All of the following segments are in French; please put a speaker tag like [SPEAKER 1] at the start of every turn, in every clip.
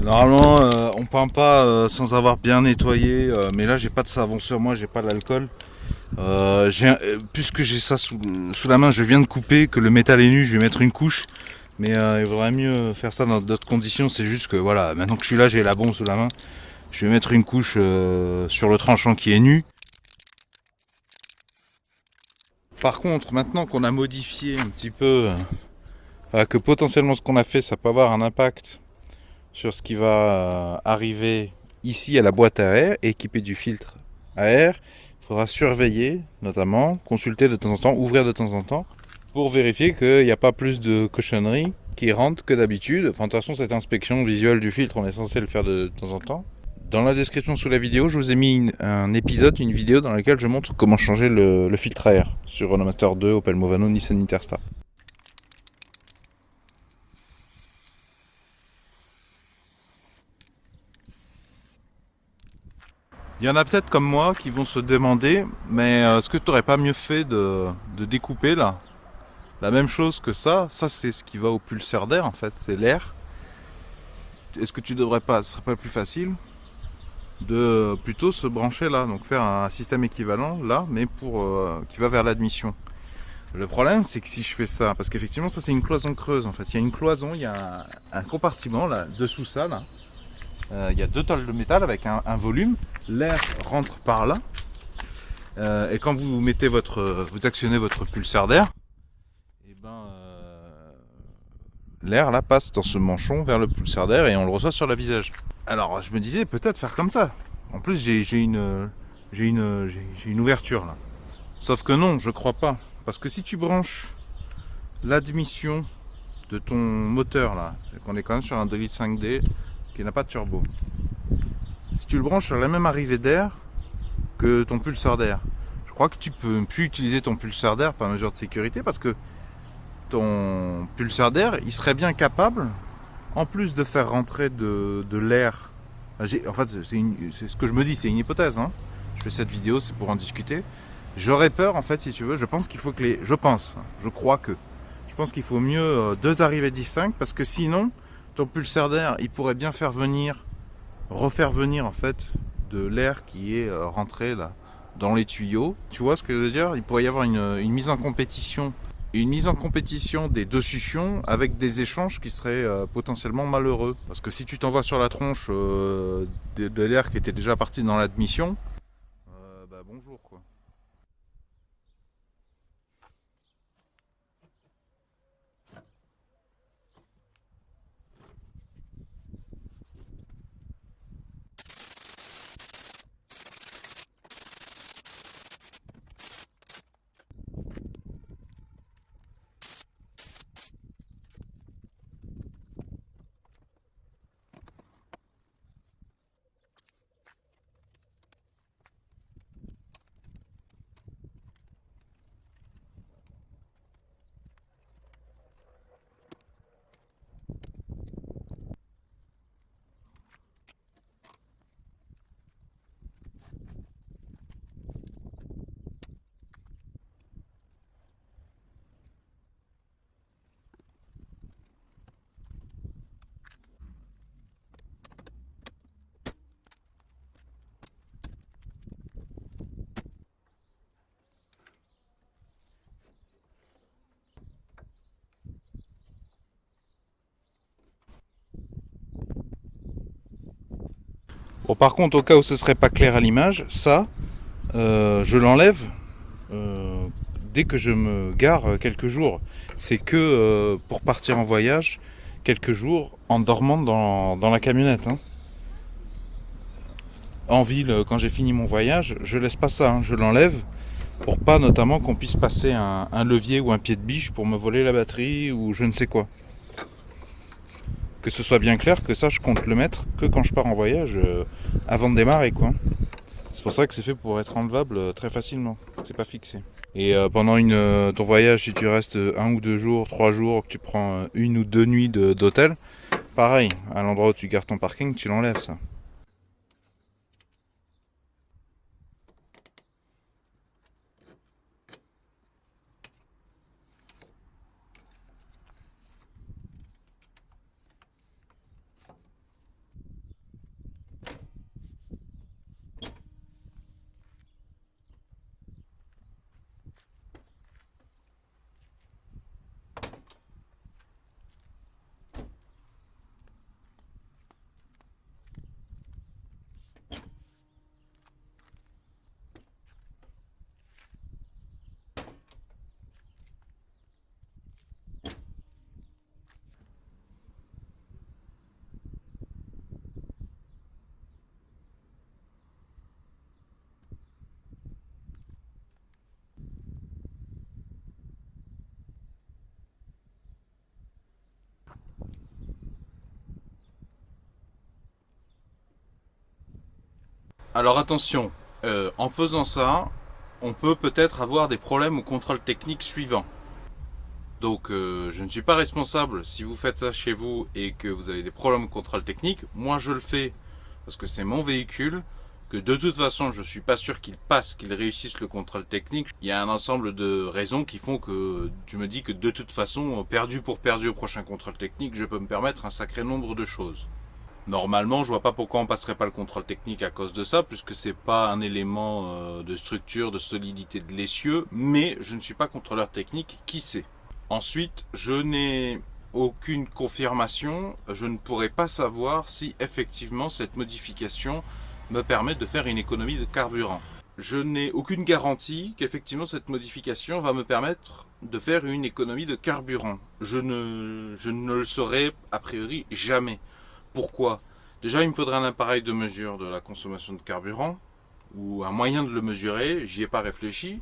[SPEAKER 1] Normalement, on peint pas sans avoir bien nettoyé, mais là j'ai pas de savon sur moi, j'ai pas d'alcool. Puisque j'ai ça sous la main, je viens de couper, que le métal est nu, je vais mettre une couche. Mais il vaudrait mieux faire ça dans d'autres conditions. C'est juste que voilà, maintenant que je suis là, j'ai la bombe sous la main. Je vais mettre une couche sur le tranchant qui est nu. Par contre, maintenant qu'on a modifié un petit peu, que potentiellement ce qu'on a fait, ça peut avoir un impact sur ce qui va arriver ici à la boîte à air, équipée du filtre à air. Il faudra surveiller, notamment, consulter de temps en temps, ouvrir de temps en temps, pour vérifier qu'il n'y a pas plus de cochonneries qui rentrent que d'habitude. Enfin, de toute façon, cette inspection visuelle du filtre, on est censé le faire de temps en temps. Dans la description sous la vidéo, je vous ai mis un épisode, une vidéo dans laquelle je montre comment changer le filtre à air sur Renault Master 2, Opel Movano, Nissan Interstar. Il y en a peut-être comme moi qui vont se demander, mais est-ce que tu n'aurais pas mieux fait de découper là la même chose que ça c'est ce qui va au pulseur d'air en fait, c'est l'air. Est-ce que tu devrais pas, ce serait pas plus facile de plutôt se brancher là, donc faire un système équivalent là, mais pour qui va vers l'admission. Le problème c'est que si je fais ça, parce qu'effectivement ça c'est une cloison creuse en fait, il y a une cloison, il y a un compartiment là, dessous ça là, il y a deux tôles de métal avec un volume, l'air rentre par là. Et quand vous mettez vous actionnez votre pulseur d'air, et ben l'air là passe dans ce manchon vers le pulseur d'air et on le reçoit sur le visage. Alors je me disais peut-être faire comme ça. En plus j'ai une ouverture là. Sauf que non, je crois pas, parce que si tu branches l'admission de ton moteur là, c'est qu'on est quand même sur un 2 litres 5D qui n'a pas de turbo. Si tu le branches sur la même arrivée d'air que ton pulseur d'air, je crois que tu peux plus utiliser ton pulseur d'air par mesure de sécurité parce que ton pulseur d'air, il serait bien capable, en plus de faire rentrer de l'air. En fait, c'est ce que je me dis, c'est une hypothèse. Hein. Je fais cette vidéo, c'est pour en discuter. J'aurais peur, en fait, si tu veux. Je pense qu'il faut que les. Je pense, je crois que. Je pense qu'il faut mieux deux arrivées distinctes parce que sinon, ton pulseur d'air, il pourrait bien refaire venir, en fait, de l'air qui est rentré là dans les tuyaux. Tu vois ce que je veux dire? Il pourrait y avoir une mise en compétition des deux succions avec des échanges qui seraient potentiellement malheureux. Parce que si tu t'envoies sur la tronche de l'air qui était déjà parti dans l'admission, bah bonjour quoi. Bon, par contre, au cas où ce serait pas clair à l'image, ça, je l'enlève euh, dès que je me gare quelques jours. C'est que pour partir en voyage, quelques jours en dormant dans la camionnette. Hein. En ville, quand j'ai fini mon voyage, je laisse pas ça, hein, je l'enlève pour pas notamment qu'on puisse passer un levier ou un pied de biche pour me voler la batterie ou je ne sais quoi. Que ce soit bien clair que ça, je compte le mettre que quand je pars en voyage avant de démarrer, quoi. C'est pour ça que c'est fait pour être enlevable très facilement. C'est pas fixé. Et pendant ton voyage, si tu restes un ou deux jours, trois jours, que tu prends une ou deux nuits d'hôtel, pareil, à l'endroit où tu gardes ton parking, tu l'enlèves ça. Alors attention, en faisant ça, on peut peut-être avoir des problèmes au contrôle technique suivant. Donc je ne suis pas responsable si vous faites ça chez vous et que vous avez des problèmes au contrôle technique. Moi je le fais parce que c'est mon véhicule, que de toute façon je suis pas sûr qu'il passe, qu'il réussisse le contrôle technique. Il y a un ensemble de raisons qui font que je me dis que de toute façon, perdu pour perdu au prochain contrôle technique, je peux me permettre un sacré nombre de choses. Normalement, je vois pas pourquoi on passerait pas le contrôle technique à cause de ça, puisque c'est pas un élément de structure, de solidité de l'essieu, mais je ne suis pas contrôleur technique, qui sait. Ensuite, je n'ai aucune confirmation, je ne pourrais pas savoir si effectivement cette modification me permet de faire une économie de carburant. Je n'ai aucune garantie qu'effectivement cette modification va me permettre de faire une économie de carburant. Je ne le saurai a priori jamais. Pourquoi? Déjà, il me faudrait un appareil de mesure de la consommation de carburant, ou un moyen de le mesurer, j'y ai pas réfléchi,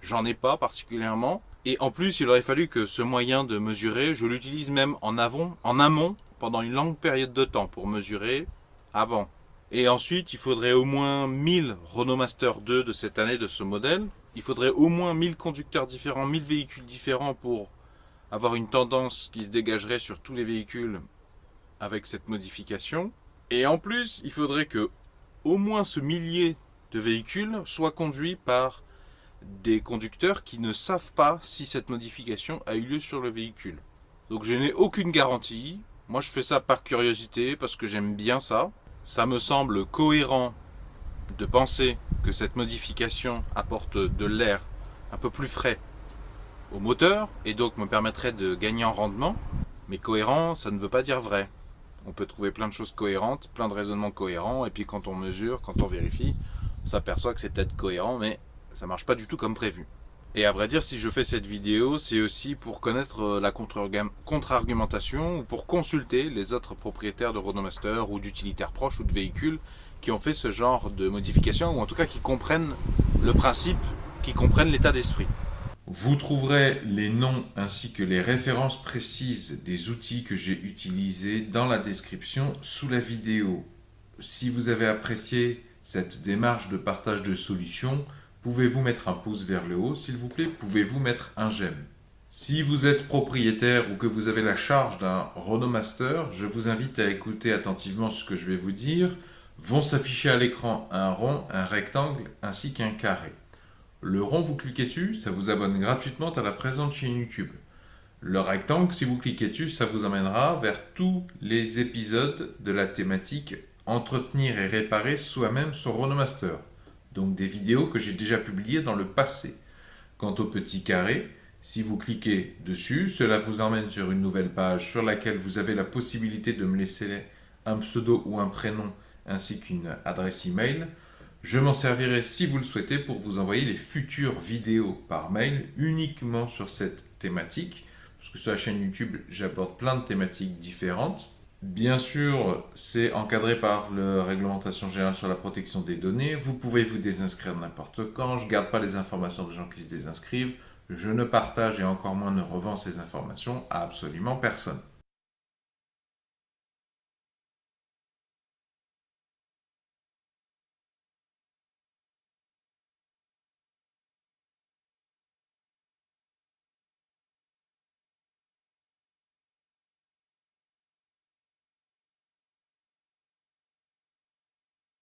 [SPEAKER 1] j'en ai pas particulièrement. Et en plus, il aurait fallu que ce moyen de mesurer, je l'utilise même en amont, pendant une longue période de temps, pour mesurer avant. Et ensuite, il faudrait au moins 1000 Renault Master 2 de cette année, de ce modèle. Il faudrait au moins 1000 conducteurs différents, 1000 véhicules différents pour avoir une tendance qui se dégagerait sur tous les véhicules avec cette modification. Et en plus, il faudrait que au moins ce millier de véhicules soient conduits par des conducteurs qui ne savent pas si cette modification a eu lieu sur le véhicule. Donc je n'ai aucune garantie. Moi je fais ça par curiosité parce que j'aime bien ça. Ça me semble cohérent de penser que cette modification apporte de l'air un peu plus frais au moteur et donc me permettrait de gagner en rendement. Mais cohérent, ça ne veut pas dire vrai. On peut trouver plein de choses cohérentes, plein de raisonnements cohérents, et puis quand on mesure, quand on vérifie, on s'aperçoit que c'est peut-être cohérent, mais ça marche pas du tout comme prévu. Et à vrai dire, si je fais cette vidéo, c'est aussi pour connaître la contre-argumentation ou pour consulter les autres propriétaires de Renault Master ou d'utilitaires proches ou de véhicules qui ont fait ce genre de modification, ou en tout cas qui comprennent le principe, qui comprennent l'état d'esprit. Vous trouverez les noms ainsi que les références précises des outils que j'ai utilisés dans la description sous la vidéo. Si vous avez apprécié cette démarche de partage de solutions, pouvez-vous mettre un pouce vers le haut, s'il vous plaît? Pouvez-vous mettre un j'aime? Si vous êtes propriétaire ou que vous avez la charge d'un Renault Master, je vous invite à écouter attentivement ce que je vais vous dire. Vont s'afficher à l'écran un rond, un rectangle ainsi qu'un carré. Le rond, vous cliquez dessus, ça vous abonne gratuitement à la présente chaîne YouTube. Le rectangle, si vous cliquez dessus, ça vous emmènera vers tous les épisodes de la thématique entretenir et réparer soi-même son Renault Master. Donc des vidéos que j'ai déjà publiées dans le passé. Quant au petit carré, si vous cliquez dessus, cela vous emmène sur une nouvelle page sur laquelle vous avez la possibilité de me laisser un pseudo ou un prénom ainsi qu'une adresse email. Je m'en servirai si vous le souhaitez pour vous envoyer les futures vidéos par mail uniquement sur cette thématique, parce que sur la chaîne YouTube, j'aborde plein de thématiques différentes. Bien sûr, c'est encadré par la réglementation générale sur la protection des données. Vous pouvez vous désinscrire n'importe quand. Je ne garde pas les informations des gens qui se désinscrivent. Je ne partage et encore moins ne revends ces informations à absolument personne.